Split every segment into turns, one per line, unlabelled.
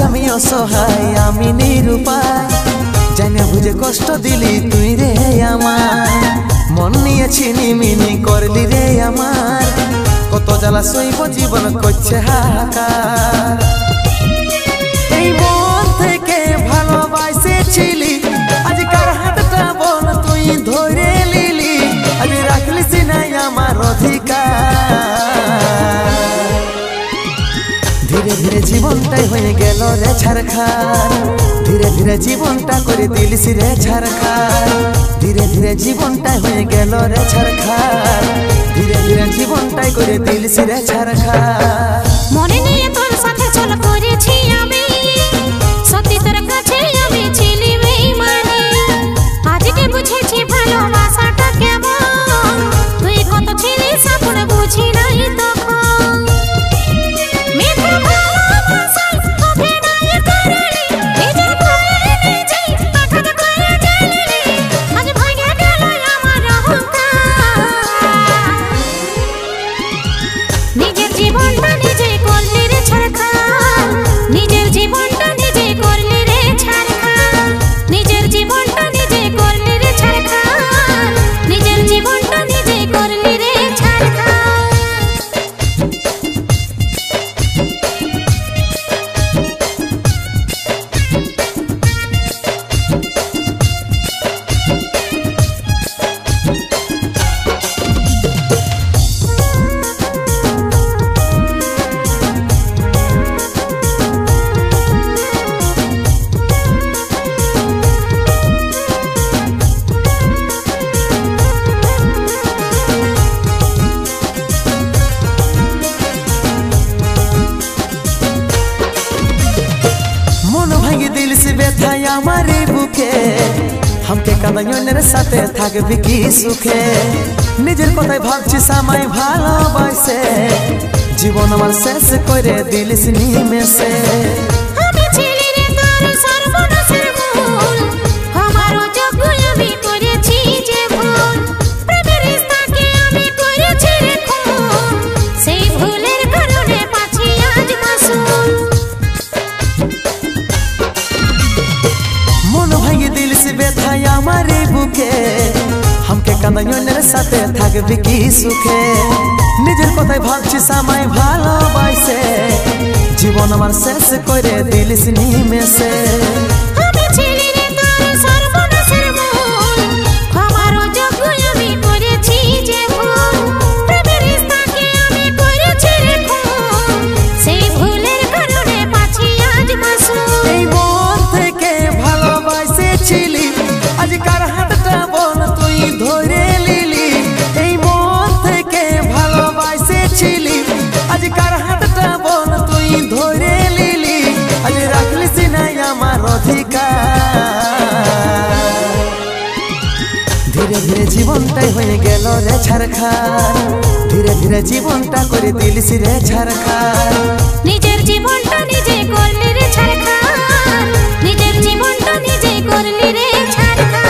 আমি অসহায় আমি নিরুপায় জানে বুঝে কষ্ট দিলি তুই রে আমার মন নিয়ে ছিনিমিনি করলি রে আমার কত জ্বালা সইব জীবন করছে হাহাকার এই মন থেকে ভালোবাসেছিলি আজকার হাতটা বল তুই ধরে লিলি আজ রাখলিস নাই আমার অধিকার ধীরে ধীরে জীবনটাই হয়ে গেল রে ছারখার ধীরে ধীরে জীবনটা করে দিলিস রে ছারখার ধীরে ধীরে জীবনটাই হয়ে গেল রে ছারখার ধীরে ধীরে জীবনটাই করে দিলিস রে ছারখার
মনে নিয়ে তোর সাথে চল করেছি আমি সত্যি তোর কাছে আমি ছিলি বেঈমানি আজকে বুঝেছি ভালোবাসাটা কেমন তুই কত ছিলিস আপন বুঝি নাই তখন মিথ্যা ভালোবাসা অভিনয় করলি নিজের ভয়ে নিজেই আঘাত করে গেলি আজ ভেঙে গেল আমার অহংকার নিজের জীবনটা নিজে করলি রে ছারখার নিজের জীবনটা নিজে করলি রে ছারখার নিজের জীবনটা নিজে করলি রে ছারখার নিজের জীবনটা নিজে করলি রে ছারখার
दिल से व्यथा हमारे बुके हमके कांदনের সাথে থাকবি কি সুখে নিজের কথাই ভাবছি সামাই ভালোবাসে জীবন আমার শেষ করে দিলিস নিমেষে
আমি ছিলি রে তোর সর্বনাশের মূল আমারও যোগ্য আমি করেছি যে ভুল প্রেমের রিশতাকে আমি করেছি রে খুন সেই ভুলের কারণে পাচ্ছি আজ মাসুল
মন ভাঙে দিল से व्यथा हमारे বুকে हमके কাঁদনের সাথে থাকবি কি সুখে নিজের কথাই ভাবছি সামাই ভালোবাসে জীবন আমার শেষ করে দিলিস নিমেষে
আমি ছিলি রে তোর সর্বনাশের মূল আমারও যোগ্য আমি করেছি যে ভুল প্রেমের রিশতাকে আমি করেছি রে খুন সেই ভুলের কারণে পাচ্ছি আজ মাসুল
এই মন থেকে ভালোবাসেছিলি আজকার হাতটা বল তুই ধরে লিলি এই মন থেকে ভালোবাসেছিলি আজকার হাতটা বল তুই ধরে লিলি আজ রাখলিস নাই আমার অধিকার ধীরে ধীরে জীবনটাই হয়ে গেল রে ছারখার ধীরে ধীরে জীবনটা করে দিলিস রে ছারখার
নিজের জীবনটা নিজে করলি রে ছারখার নিজের জীবনটা নিজে করলি রে ছারখার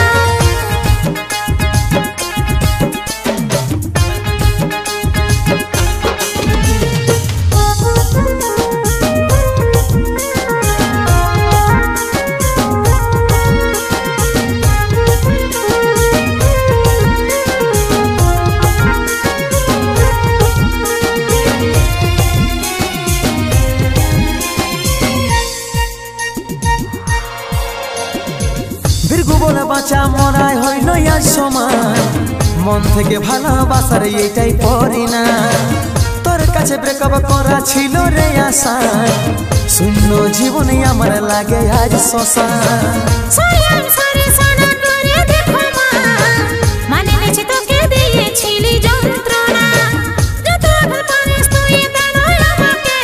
বিরগু বলে বাঁচা মরাই হইল আজ সমান মন থেকে ভালোবাসার এইটাই পড়ি না তোর কাছে ব্রেকআপ করা ছিল রে আশা শূন্য জীবনে আমার লাগে আজ শ্মশান
সালাম সারে সানা করে দেখো মা মানে নিচে তোকে দিয়েছিলি যন্ত্রণা যত আঘাত পারিস তুই দেন আমাকে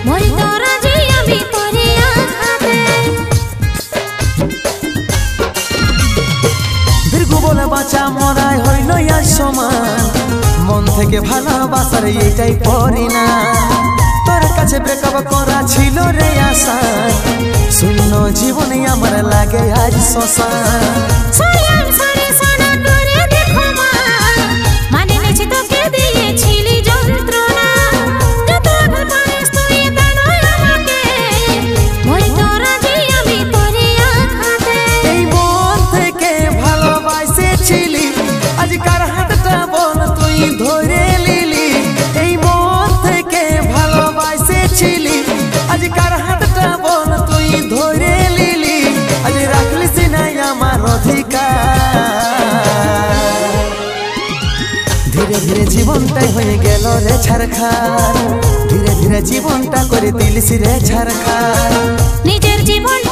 মরি তোরা যে আমি তোরে আঘাতে
বিরগু বলে বাঁচা মরাই হইল আজ সমান মন থেকে ভালোবাসার এইটাই পড়ি না তোর কাছে ব্রেকআপ করা ছিল রে আশা শূন্য জীবনে আমার লাগে আজ শ্মশান
সালাম সারে সানা করে দেখো মা মানে নিচে তোকে দিয়েছিলি যন্ত্রণা যত আঘাত পারিস তুই দেন আমাকে
জীবনটাই হয়ে গেল রে ছারখার ধীরে ধীরে জীবনটা করে দিলিস রে ছারখার
নিজের জীবন